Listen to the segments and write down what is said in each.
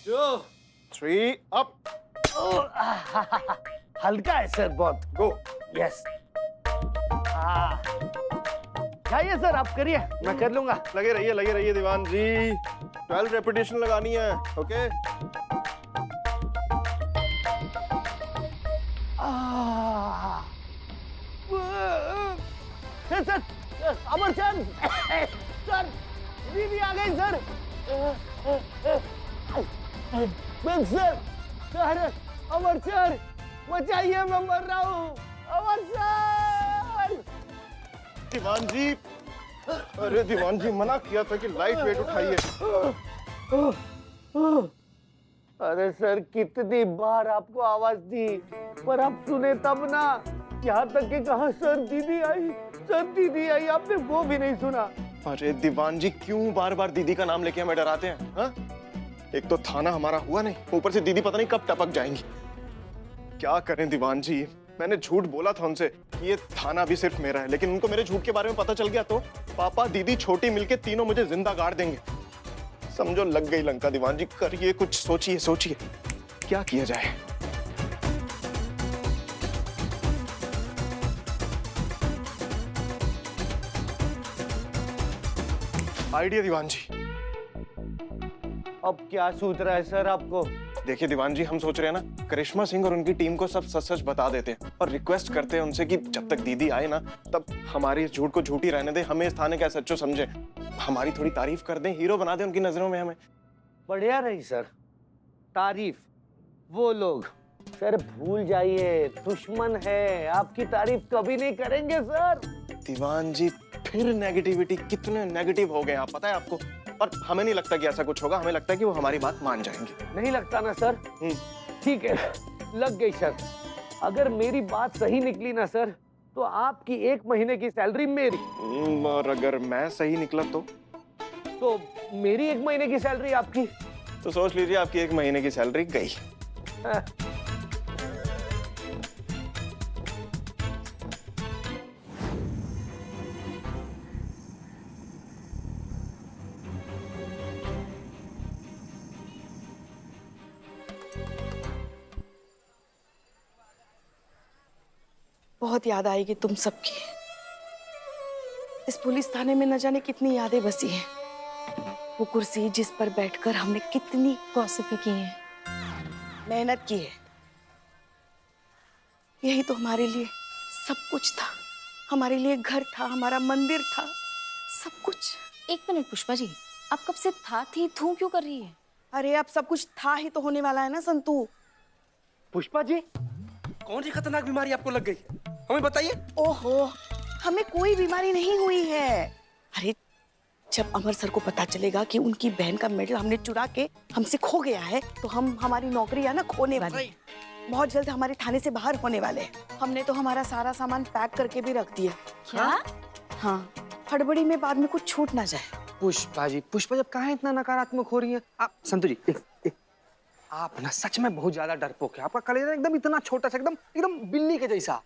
2 3 up. हल्का है sir बहुत। गो। यस। जाइए सर, आप करिए, मैं कर लूंगा। लगे रहिए दीवान जी। 12 रेपिटेशन लगानी है। ओके। सर अमरचंद सर, दीदी आ गई सर। सर अमरचंद बचाइए, मैं मर रहा हूँ। अमरचंद। दीवान जी, अरे दीवान जी मना किया था कि लाइट वेट उठाइए। अरे सर, कितनी बार आपको आवाज दी पर आप सुने तब ना। यहाँ तक कि कहा सर दीदी आई, आपने वो भी नहीं सुना। अरे दीवान जी, क्यों बार बार दीदी का नाम लेके हमें डराते हैं? हा? एक तो थाना हमारा हुआ नहीं, ऊपर से दीदी पता नहीं कब टपक जाएंगी। क्या करें दीवान जी, मैंने झूठ बोला था उनसे कि ये थाना भी सिर्फ मेरा है, लेकिन उनको मेरे झूठ के बारे में पता चल गया तो पापा दीदी छोटी मिलके तीनों मुझे जिंदा गाड़ देंगे। समझो लग गई लंका। दीवान जी करिए कुछ, सोचिए क्या किया जाए। आइडिया दीवान जी। अब क्या सूझ रहा है सर आपको? देखिए दीवान जी, हम सोच रहे हैं ना करिश्मा सिंह और उनकी टीम को सब सच सच बता देते हैं और रिक्वेस्ट करते हैं उनसे कि जब तक दीदी आए ना तब हमारी इस झूठ को झूठी रहने दें, हमें इस थाने का सच्चो समझे, हमारी थोड़ी तारीफ कर दें, हीरो बना दें उनकी नजरों में हमें। बढ़िया रही सर तारीफ। वो लोग सर भूल जाइए, दुश्मन है, आपकी तारीफ कभी नहीं करेंगे सर। दीवान जी फिर नेगेटिविटी, कितने नेगेटिव हो गए आप, पता है आपको? और हमें नहीं लगता कि ऐसा कुछ होगा, हमें लगता है कि वो हमारी बात मान जाएंगे। नहीं लगता ना सर? ठीक है, लग गई सर। अगर मेरी बात सही निकली ना सर तो आपकी 1 महीने की सैलरी मेरी। और अगर मैं सही निकला तो मेरी 1 महीने की सैलरी आपकी। तो सोच लीजिए आपकी 1 महीने की सैलरी गई। बहुत याद आएगी तुम सबकी। इस पुलिस थाने में न जाने कितनी यादें बसी हैं। वो कुर्सी जिस पर बैठकर हमने कितनी गॉसिप की है, मेहनत की है। यही तो हमारे लिए सब कुछ था। हमारे लिए घर था, हमारा मंदिर था, सब कुछ। 1 मिनट पुष्पा जी, आप कब से था थी थू क्यों कर रही है? अरे अब सब कुछ था ही तो होने वाला है ना संतू। पुष्पा जी, कौन सी खतरनाक बीमारी आपको लग गई, हमें बताइए। ओहो, हमें कोई बीमारी नहीं हुई है। अरे जब अमर सर को पता चलेगा कि उनकी बहन का मेडल हमने चुरा के हमसे खो गया है तो हमारी नौकरी है ना खोने वाली है। बहुत जल्द हमारे थाने से बाहर होने वाले हैं। हमने तो हमारा सारा सामान पैक करके भी रख दिया। क्या? हाँ, हड़बड़ी में बाद में कुछ छूट ना जाए। पुष्पा जी, पुष्पा जब कहाँ इतना नकारात्मक हो रही है आप? संतु जी, आप ना सच में बहुत ज्यादा डरपोक है। आपका कलेजा एकदम इतना छोटा सा, एकदम बिल्ली के जैसा।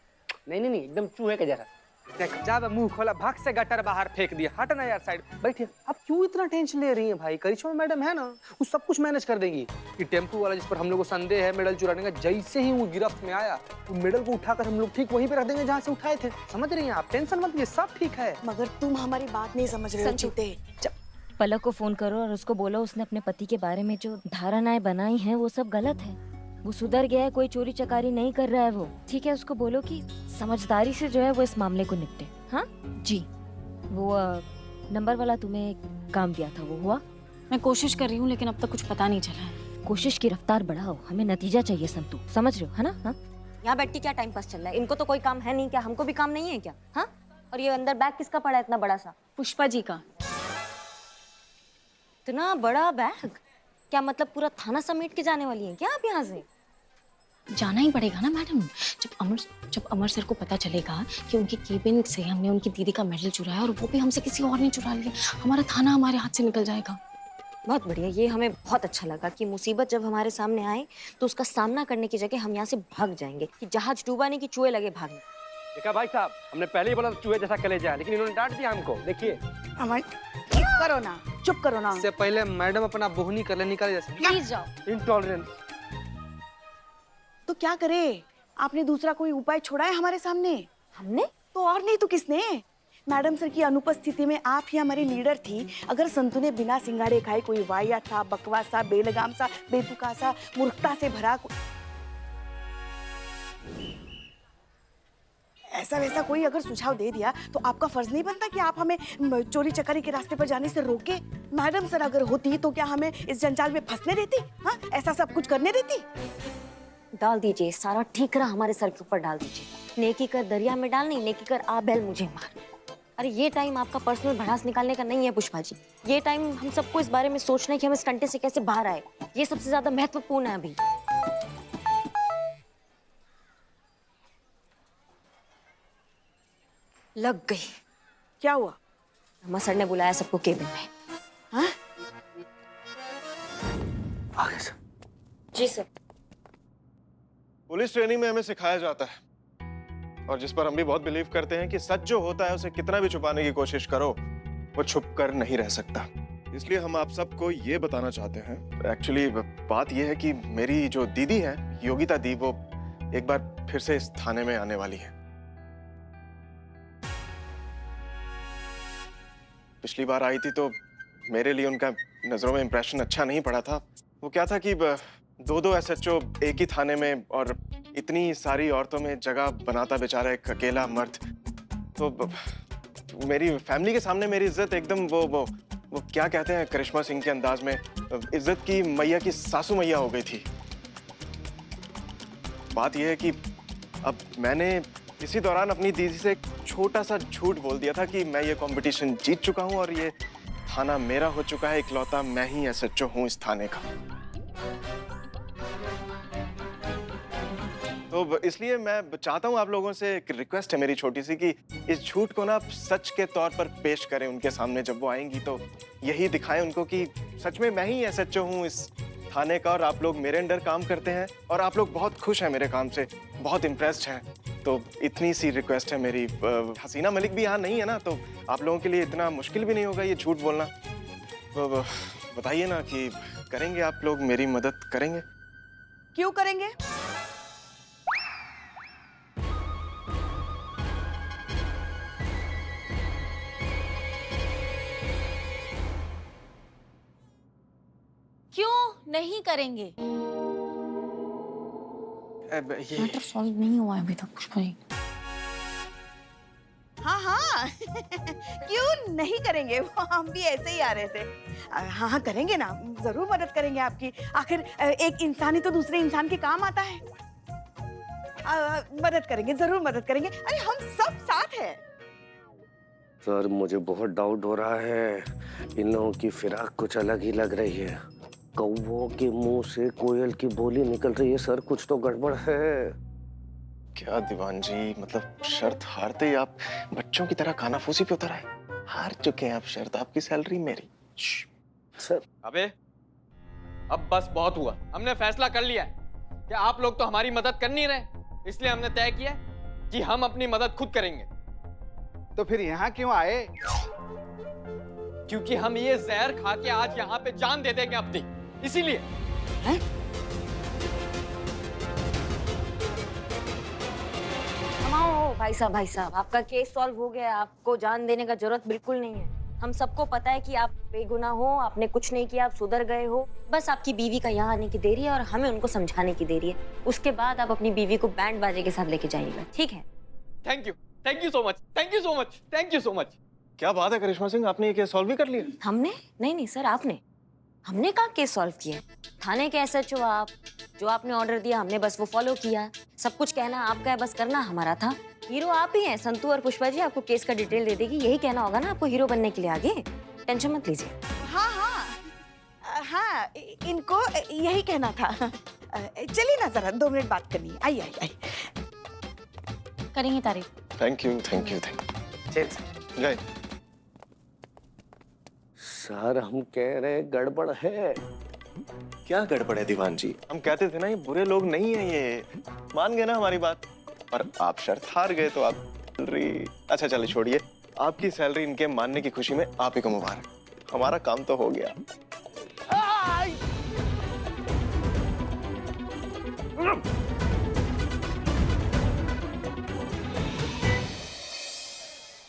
नहीं, एकदम चूहे के जैसा। देख, ज्यादा मुंह खोला, भाग से गटर बाहर फेंक दिया। हट ना यार, साइड बैठिए। आप क्यों इतना टेंशन ले रही हैं भाई? करिश्मा मैडम है ना, वो सब कुछ मैनेज कर देंगी। कि टेम्पू वाला जिस पर हम लोग को संदेह है मेडल चुराने का, जैसे ही वो गिरफ्त में आया वो मेडल को उठाकर हम लोग ठीक वहीं पे रख देंगे जहाँ से उठाए थे। समझ रही हैं आप? टेंशन मत लीजिए, सब ठीक है। मगर तुम हमारी बात नहीं समझ रहे हो चीते। पलक को फोन करो और उसको बोलो उसने अपने पति के बारे में जो धारणाएं बनाई हैं वो सब गलत है। वो सुधर गया है, कोई चोरी चकारी नहीं कर रहा है वो। ठीक है, उसको बोलो कि समझदारी से जो है वो इस मामले को निपटे। हाँ जी। वो नंबर वाला तुम्हें काम दिया था, वो हुआ? मैं कोशिश कर रही हूँ लेकिन अब तक कुछ पता नहीं चला है। कोशिश की रफ्तार बढ़ाओ, हमें नतीजा चाहिए संतू, समझ रहे हो है ना? हाँ, यहाँ बैठ के क्या टाइम पास चल रहा है? इनको तो कोई काम है नहीं क्या? हमको भी काम नहीं है क्या? हाँ, और ये अंदर बैग किसका पड़ा है इतना बड़ा सा? पुष्पा जी का। इतना बड़ा बैग? क्या मतलब पूरा थाना समेट के जाने वाली है क्या आप यहाँ से? जाना ही पड़ेगा ना मैडम। जब अमर सर को पता चलेगा कि उनकी केबिन से हमने उनकी दीदी का मेडल चुराया और वो भी हमसे किसी और ने चुरा लिया, हमारा थाना हमारे हाथ से निकल जाएगा। बहुत बढ़िया, ये हमें बहुत अच्छा लगा कि मुसीबत जब हमारे सामने आए तो उसका सामना करने की जगह हम यहाँ से भाग जाएंगे कि जहाज डूबा नहीं कि चूहे लगे भागने। देखा भाई साहब, हमने पहले ही बोला चूहे जैसा कलेजा है, लेकिन इन्होंने डांट दिया हमको। देखिए अमर करो ना, चुप करो ना। इससे पहले मैडम अपना बोहनी कर ले, निकल जैसे। प्लीज जाओ। इंटॉलरेंस। तो क्या करे? आपने दूसरा कोई उपाय छोड़ा है हमारे सामने? हमने तो और नहीं तो किसने? मैडम सर की अनुपस्थिति में आप ही हमारी लीडर थी। अगर संतू ने बिना सिंगाड़े खाए कोई वाहियात सा, बकवास सा, बेलगाम सा, बेतुका सा, मूर्खता से भरा ऐसा वैसा कोई अगर सुझाव दे दिया तो आपका फर्ज नहीं बनता कि आप हमें चोरी चकारी के रास्ते पर जाने से रोके? मैडम सर अगर होती तो क्या हमें इस जंजाल में फंसने देती? हाँ, ऐसा सब कुछ करने देती? डाल दीजिए, सारा ठीकरा हमारे सर के ऊपर डाल दीजिए। नेकी कर दरिया में डाल, नहीं नेकी कर आ बैल मुझे मार। अरे ये टाइम आपका पर्सनल भड़ास निकालने का नहीं है पुष्पा जी। ये टाइम हम सबको इस बारे में सोचना है कि हम इस कंटे से कैसे बाहर आए। ये सबसे ज्यादा महत्वपूर्ण है अभी। लग गई। क्या हुआ? रमा सर ने बुलाया सबको केबिन में। हाँ? आगे सर। जी सर। पुलिस ट्रेनिंग में हमें सिखाया जाता है और जिस पर हम भी बहुत बिलीव करते हैं कि सच जो होता है उसे कितना भी छुपाने की कोशिश करो वो छुप कर नहीं रह सकता। इसलिए हम आप सबको ये बताना चाहते हैं। एक्चुअली बात ये है कि मेरी जो दीदी है योगिता दी, वो एक बार फिर से इस थाने में आने वाली है। पिछली बार आई थी तो मेरे लिए उनका नजरों में इंप्रेशन अच्छा नहीं पड़ा था। वो क्या था कि दो एसएचओ एक ही थाने में और इतनी सारी औरतों में जगह बनाता बेचारा एक अकेला मर्द। तो मेरी फैमिली के सामने मेरी इज्जत एकदम वो क्या कहते हैं करिश्मा सिंह के अंदाज में, इज्जत की मैया की सासू मैया हो गई थी। बात यह है कि अब मैंने इसी दौरान अपनी दीदी से एक छोटा सा झूठ बोल दिया था कि मैं ये कंपटीशन जीत चुका हूं और ये थाना मेरा हो चुका है, इकलौता मैं ही एसएचओ हूं इस थाने का। तो इसलिए मैं चाहता हूं आप लोगों से, एक रिक्वेस्ट है मेरी छोटी सी, कि इस झूठ को ना आप सच के तौर पर पेश करें उनके सामने। जब वो आएंगी तो यही दिखाएं उनको कि सच में मैं ही एसएचओ हूं इस थाने का और आप लोग मेरे अंडर काम करते हैं और आप लोग बहुत खुश हैं मेरे काम से, बहुत इम्प्रेस्ड हैं। तो इतनी सी रिक्वेस्ट है मेरी। हसीना मलिक भी यहाँ नहीं है ना, तो आप लोगों के लिए इतना मुश्किल भी नहीं होगा ये झूठ बोलना। तो बताइए ना कि करेंगे आप लोग, मेरी मदद करेंगे? क्यों करेंगे? क्यों नहीं करेंगे? मैटर सॉल्व नहीं हुआ है अभी तक पुष्पा जी। हाँ हाँ क्यों नहीं करेंगे? वो हम भी ऐसे ही आ रहे थे। हाँ हाँ करेंगे ना, जरूर मदद करेंगे आपकी। आखिर एक इंसान ही तो दूसरे इंसान के काम आता है। मदद करेंगे, जरूर मदद करेंगे। अरे हम सब साथ हैं। सर मुझे बहुत डाउट हो रहा है, इन लोगों की फिराक कुछ अलग ही लग रही है। कौवों के मुंह से कोयल की बोली निकल रही है सर, कुछ तो गड़बड़ है। क्या दीवान जी, मतलब शर्त हारते ही आप बच्चों की तरह कानाफूसी पे उतर आए? हार चुके हैं आप शर्त, आपकी सैलरी मेरी। सर अबे अब बस बहुत हुआ। हमने फैसला कर लिया है कि आप लोग तो हमारी मदद कर नहीं रहे, इसलिए हमने तय किया कि हम अपनी मदद खुद करेंगे। तो फिर यहाँ क्यों आए? क्योंकि हम ये जहर खा के आज यहाँ पे जान दे देंगे अपनी, इसीलिए। भाई साहब आपका केस सॉल्व हो गया। आपको जान देने का जरूरत बिल्कुल नहीं है। हम सबको पता है कि आप बेगुनाह हो, आपने कुछ नहीं किया, आप सुधर गए हो। बस आपकी बीवी का यहाँ आने की देरी है और हमें उनको समझाने की देरी है। उसके बाद आप अपनी बीवी को बैंड बाजे के साथ लेके जाइएगा, ठीक है? Thank you so much, thank you so much, thank you so much. क्या बात है करिश्मा सिंह, आपने ये केस सॉल्व भी कर लिया? हमने नहीं सर, आपने। हमने कहा केस सॉल्व किया। थाने के एसएचओ आप, जो आपने ऑर्डर दिया हमने बस वो फॉलो किया। सब कुछ कहना आपका है, बस करना हमारा था। हीरो आप ही हैं। संतू और पुष्पा जी आपको केस का डिटेल दे देगी, यही कहना होगा ना आपको हीरो बनने के लिए आगे। टेंशन मत लीजिए। हाँ हाँ हाँ, इनको यही कहना था। चलिए ना जरा 2 मिनट बात करनी है। आइए। करेंगे तारीफ। Thank you. जय। सर हम कह रहे गड़बड़ है। क्या गड़बड़ है दीवान जी? हम कहते थे ना ये बुरे लोग नहीं है, ये मान गए ना हमारी बात। और आप शर्त हार गए तो आप सैलरी, अच्छा चलिए छोड़िए, आपकी सैलरी इनके मानने की खुशी में आप ही को मुबारक। हमारा काम तो हो गया।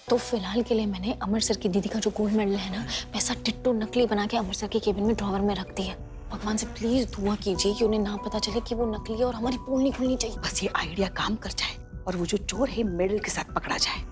तो फिलहाल के लिए मैंने अमर सर की दीदी का जो गोल्ड मेडल है ना, वैसा टिट्टो नकली बना के अमर सर के केबिन में ड्रॉवर में रख दिया। भगवान से प्लीज दुआ कीजिए कि उन्हें ना पता चले कि वो नकली है और हमारी पोल नहीं खुलनी चाहिए। बस ये आइडिया काम कर जाए और वो जो चोर है मेडल के साथ पकड़ा जाए।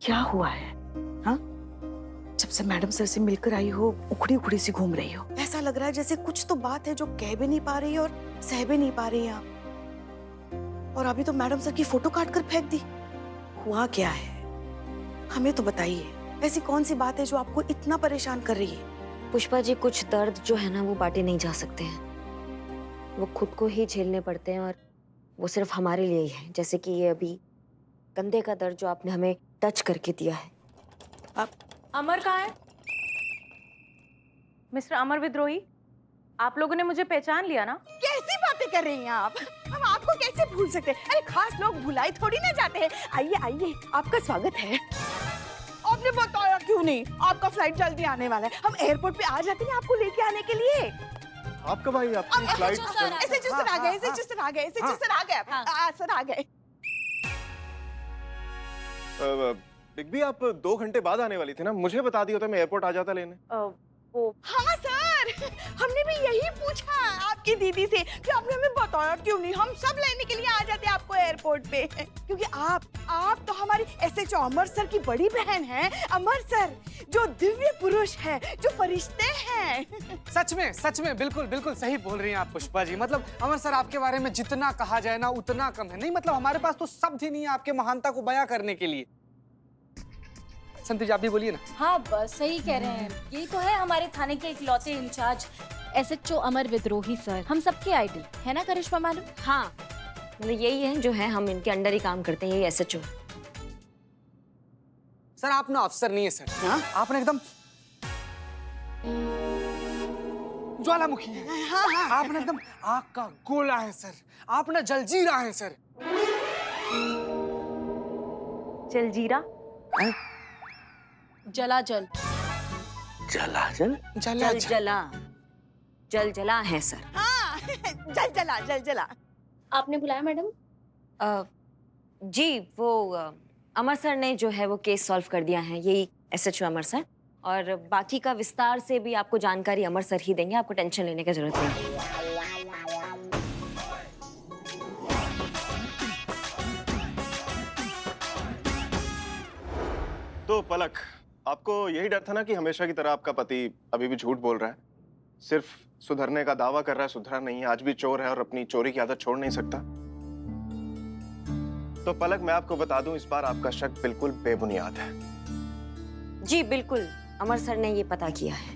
क्या हुआ है? हाँ, जब से मैडम सर से मिलकर आई हो उखड़ी उखड़ी सी घूम रही हो। ऐसा लग रहा है जैसे कुछ तो बात है जो कह भी नहीं पा रही और सह भी नहीं पा रही आप। और अभी तो मैडम सर की फोटो काट कर फेंक दी। हुआ क्या है, हमें तो बताइए। ऐसी कौन सी बात है जो आपको इतना परेशान कर रही है? पुष्पा जी, कुछ दर्द जो है ना वो बांटे नहीं जा सकते हैं, वो खुद को ही झेलने पड़ते हैं और वो सिर्फ हमारे लिए ही है। जैसे कि ये अभी कंधे का दर्द जो आपने हमें टच करके दिया है। अमर कहाँ है? मिस्टर अमर विद्रोही, आप लोगों ने मुझे पहचान लिया ना? कैसी बातें कर रही हैं आप? हम आपको कैसे भूल सकते हैं? अरे खास लोग भुलाए थोड़ी ना जाते हैं। आइए आइए, आपका स्वागत है। आपने बताया क्यों नहीं? आपका फ्लाइट जल्दी आने वाला है। हम एयरपोर्ट पे आ जाते हैं आपको लेके आने के लिए। आप कब आई? आपकी फ्लाइट? एसएचओ सर आ गए, एसएचओ सर आ गए, एसएचओ सर आ गए, सर आ गए। बिग बी, आप 2 घंटे बाद आने वाली थी ना, मुझे बता दिया होता मैं एयरपोर्ट आ जाता लेने। हाँ सर, हमने भी यही पूछा आपकी दीदी से कि आपने हमें बताया क्यों नहीं। हम सब लेने के लिए आ जाते आपको एयरपोर्ट पे, क्योंकि आप तो हमारी एसएचओ अमर सर की बड़ी बहन हैं। अमर सर जो दिव्य पुरुष है, जो फरिश्ते हैं। सच में बिल्कुल बिल्कुल सही बोल रही हैं आप पुष्पा जी। मतलब अमर सर आपके बारे में जितना कहा जाए ना उतना कम है। नहीं मतलब हमारे पास तो शब्द ही नहीं है आपके महानता को बयां करने के लिए। संतु जी आप भी बोलिए ना। हाँ बस सही कह रहे हैं, यही तो है हमारे थाने के इकलौते इंचार्ज एसएचओ अमर विद्रोही सर, हम सबके आइडल है ना करिश्मा मैडम? हाँ, मतलब यही है जो है, हम इनके अंडर ही काम करते हैं, यही एसएचओ। सर आप ना अफसर नहीं है सर। हाँ? आपने एकदम ज्वालामुखी है। हाँ। आपने एकदम आग का गोला है सर। आपने जलजीरा है सर। जलजीरा? जलाजल। जलाजल? जल जला है सर। हाँ, जल जला। आपने बुलाया मैडम? जी, वो अमर सर ने जो है वो केस सॉल्व कर दिया है, यही एसएचओ अमर सर। और बाकी का विस्तार से भी आपको जानकारी अमर सर ही देंगे, आपको टेंशन लेने की जरूरत नहीं। तो पलक, आपको यही डर था ना कि हमेशा की तरह आपका पति अभी भी झूठ बोल रहा है, सिर्फ सुधरने का दावा कर रहा है, सुधरा नहीं है, आज भी चोर है और अपनी चोरी की आदत छोड़ नहीं सकता। तो पलक, मैं आपको बता दूं, इस बार आपका शक बिल्कुल बेबुनियाद है। जी बिल्कुल, अमर सर ने ये पता किया है।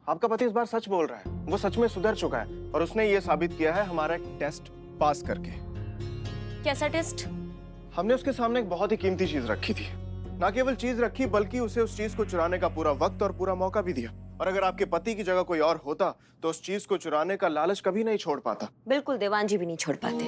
आपका पति इस बार सच बोल रहा है, वो सच में सुधर चुका है और उसने ये साबित किया है हमारा एक टेस्ट पास करके। कैसा टेस्ट? हमने उसके सामने एक बहुत ही कीमती चीज रखी थी। ना केवल चीज रखी बल्कि उसे उस चीज को चुराने का पूरा वक्त और पूरा मौका भी दिया। और अगर आपके पति की जगह कोई और होता तो उस चीज को चुराने का लालच कभी नहीं छोड़ पाता। बिल्कुल, देवान जी भी नहीं छोड़ पाते।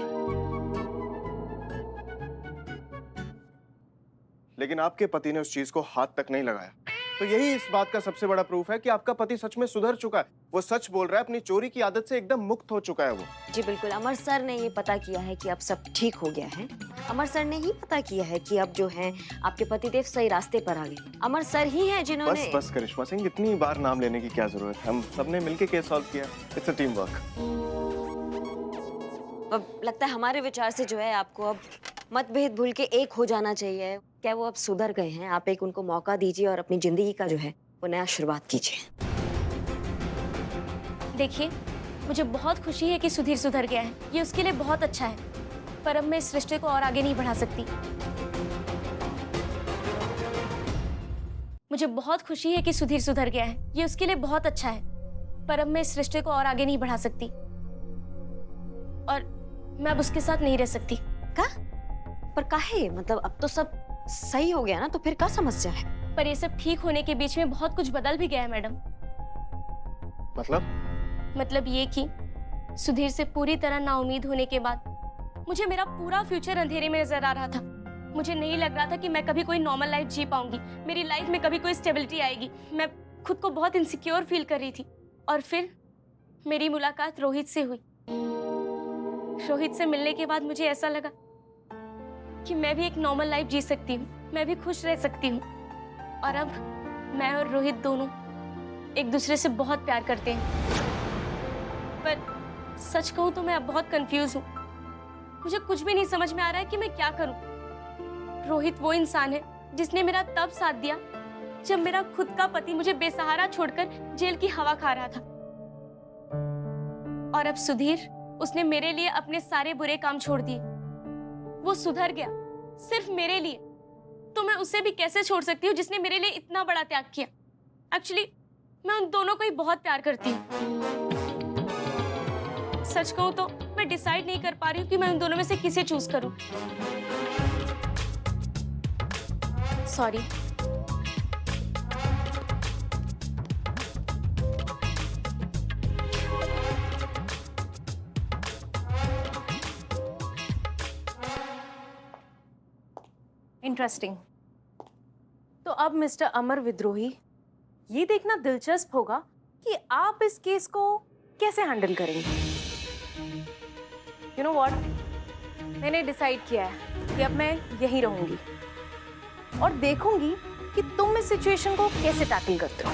लेकिन आपके पति ने उस चीज को हाथ तक नहीं लगाया। तो यही इस बात का सबसे बड़ा प्रूफ है कि आपका पति सच में सुधर चुका है। वो सच बोल रहा है, अपनी चोरी की आदत से एकदम मुक्त हो चुका है वो। जी बिल्कुल, अमर सर ने ये पता किया है कि अब सब ठीक हो गया है। अमर सर ने ही पता किया है कि अब जो है आपके पतिदेव सही रास्ते पर आ गए। अमर सर ही हैं जिन्होंने। बस करिश्मा सिंह, इतनी बार नाम लेने की क्या जरूरत है? हम सबने मिलकर केस सॉल्व किया। It's a team work. अब लगता है हमारे विचार से जो है आपको अब मतभेद भूल के एक हो जाना चाहिए। क्या वो अब सुधर गए हैं? आप एक उनको मौका दीजिए और अपनी जिंदगी का जो है वो नया शुरुआत कीजिए। देखिए, मुझे बहुत खुशी है कि सुधीर सुधर गया है, ये उसके लिए बहुत अच्छा है। पर अब मैं इस रिश्ते को और आगे नहीं बढ़ा सकती। मुझे बहुत खुशी है कि सुधीर सुधर गया है, ये उसके लिए बहुत अच्छा है। पर अब मैं इस रिश्ते को और आगे नहीं बढ़ा सकती और मैं अब उसके साथ नहीं रह सकती। का? पर काहे? मतलब अब तो सब सही हो गया ना, तो फिर क्या समस्या है? पर ये सब ठीक होने के बीच में बहुत कुछ बदल भी गया है मैडम। मतलब ये कि सुधीर से पूरी तरह नाउम्मीद होने के बाद मुझे मेरा पूरा फ्यूचर अंधेरे में नजर आ रहा था। मुझे नहीं लग रहा था कि मैं कभी कोई नॉर्मल लाइफ जी पाऊंगी, मेरी लाइफ में कभी कोई स्टेबिलिटी आएगी। मैं खुद को बहुत इनसिक्योर फील कर रही थी और फिर मेरी मुलाकात रोहित से हुई। रोहित से मिलने के बाद मुझे ऐसा लगा कि मैं भी एक नॉर्मल लाइफ जी सकती हूँ, मैं भी खुश रह सकती हूँ। और अब मैं और रोहित दोनों एक दूसरे से बहुत प्यार करते हैं। पर सच कहूँ तो मैं अब बहुत कंफ्यूज हूँ। मुझे कुछ भी नहीं समझ में आ रहा है कि मैं क्या करूँ। रोहित वो इंसान है जिसने मेरा तब साथ दिया जब मेरा खुद का पति मुझे बेसहारा छोड़कर जेल की हवा खा रहा था। और अब सुधीर, उसने मेरे लिए अपने सारे बुरे काम छोड़ दिए। वो सुधर गया सिर्फ मेरे लिए, तो मैं उसे भी कैसे छोड़ सकती हूँ जिसने मेरे लिए इतना बड़ा त्याग किया। एक्चुअली मैं उन दोनों को ही बहुत प्यार करती हूँ। सच कहूँ तो मैं डिसाइड नहीं कर पा रही हूँ कि मैं उन दोनों में से किसे चूज करूँ। सॉरी। इंटरेस्टिंग। तो अब मिस्टर अमर विद्रोही, ये देखना दिलचस्प होगा कि आप इस केस को कैसे हैंडल करेंगे। यू नो व्हाट, मैंने डिसाइड किया है कि अब मैं यहीं रहूंगी और देखूंगी कि तुम इस सिचुएशन को कैसे टैकल करते हो।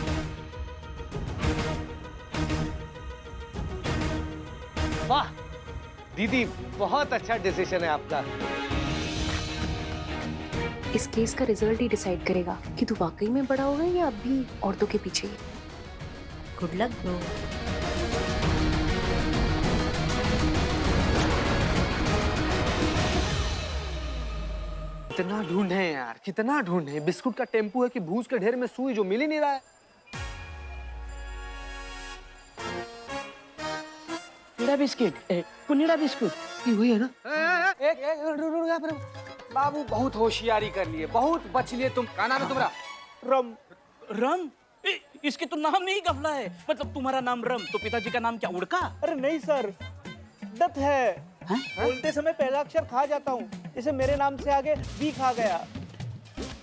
वाह दीदी, बहुत अच्छा डिसीजन है आपका। इस केस का रिजल्ट ही डिसाइड करेगा कि तू वाकई में बड़ा होगा या अब भी औरतों के पीछे। Good luck bro. कितना ढूंढे यार, कितना ढूंढे। बिस्कुट का टेम्पू है कि भूस के ढेर में सुई जो मिल ही नहीं रहा है। कुनीड़ा बिस्किट, कुनीड़ा बिस्कुट, ये वही है ना? बाबू बहुत होशियारी कर लिए, बहुत बच लिए तुम। क्या नाम है तुम्हारा? रम। रम? इसके तो नाम नहीं गफला है। मतलब तुम्हारा नाम रम, तो पिताजी का नाम क्या उड़का? अरे नहीं सर, दत्त है। बोलते समय पहला अक्षर खा जाता हूँ, जैसे मेरे नाम से आगे वी खा गया।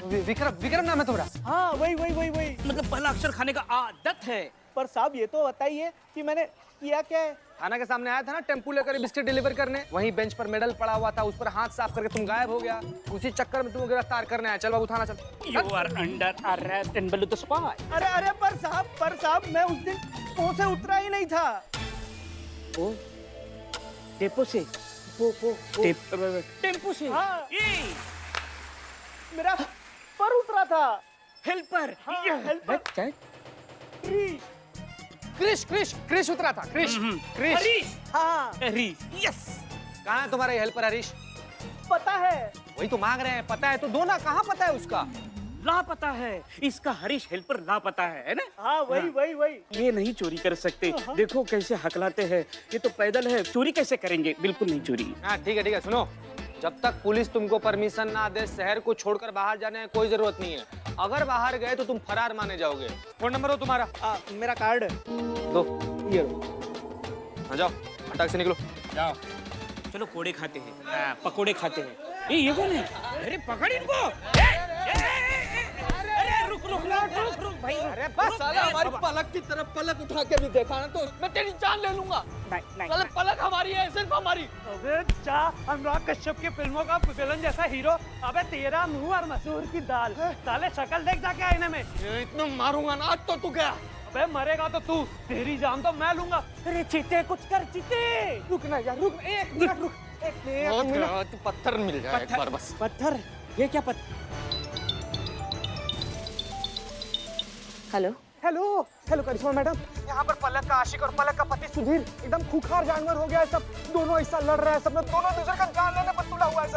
विक्रम, विक्रम नाम है तुम्हारा? हाँ वही वही वही वही। मतलब पहला अक्षर खाने का आदत है। पर साहब ये तो बताइए कि मैंने किया क्या है। थाना के सामने आया था ना टेम्पू लेकर बिस्किट डिलीवर करने, वहीं बेंच पर मेडल पड़ा हुआ था, उस पर हाथ साफ करके तुम गायब हो गया। उसी चक्कर में तुमको गिरफ्तार करने आया। चल बाबू थाना चल। You are under arrest and below the spy. अरे अरे पर साहब मैं उस दिन पो से उतरा ही नहीं था। ओ, टेम्पो से? टेम्पो से? हाँ। मेरा पर उतरा था। हेल्पर। हाँ, हेल्पर। क्रिश उतरा था। क्रिश। हरीश। हाँ हरीश, यस। कहाँ है तुम्हारा ये हेल्पर हरीश? पता है। वही तो मांग रहे हैं। पता है तो दो ना। कहाँ पता है उसका? लापता है। इसका हरीश हेल्पर लापता है ना? हाँ वही। ये नहीं चोरी कर सकते। देखो कैसे हकलाते हैं। ये तो पैदल है, चोरी कैसे करेंगे? बिल्कुल नहीं चोरी। हाँ ठीक है। सुनो, जब तक पुलिस तुमको परमिशन ना दे शहर को छोड़कर बाहर जाने की कोई जरूरत नहीं है। अगर बाहर गए तो तुम फरार माने जाओगे। फोन नंबर हो तुम्हारा? मेरा कार्ड दो। ये लो। हाँ जाओ, अटक से निकलो। जाओ। चलो कोड़े खाते हैं, पकोड़े खाते हैं। ये कौन है? अरे पकड़ इनको। रुक भाई। अरे बस साला, हमारी पलक की तरफ पलक उठा के भी देखा ना तो मैं तेरी जान ले लूंगा। साले पलक हमारी है, सिर्फ हमारी। अबे जा, अनुराग कश्यप की फिल्मों का विलन जैसा हीरो। अबे तेरा मुंह और मसूर की दाल। साले शक्ल देख जाके आईने में। इतना मारूंगा ना आज तो तू गया। अबे मरेगा तो तू, तेरी जान तो मैं लूंगा। अरे चीते कुछ कर, चीते। रुक ना यार, रुक एक मिनट, रुक एक मिनट। पत्थर मिल जाए एक बार बस। पत्थर? ये क्या पत्थर? हेलो हेलो हेलो करिश्मा मैडम, यहाँ पर पलक का आशिक और पलक का पति सुधीर एकदम खूंखार जानवर हो गया है सब। दोनों ऐसा लड़ रहा है, सब लोग दोनों दूसरे का जान लेने पर तुला हुआ है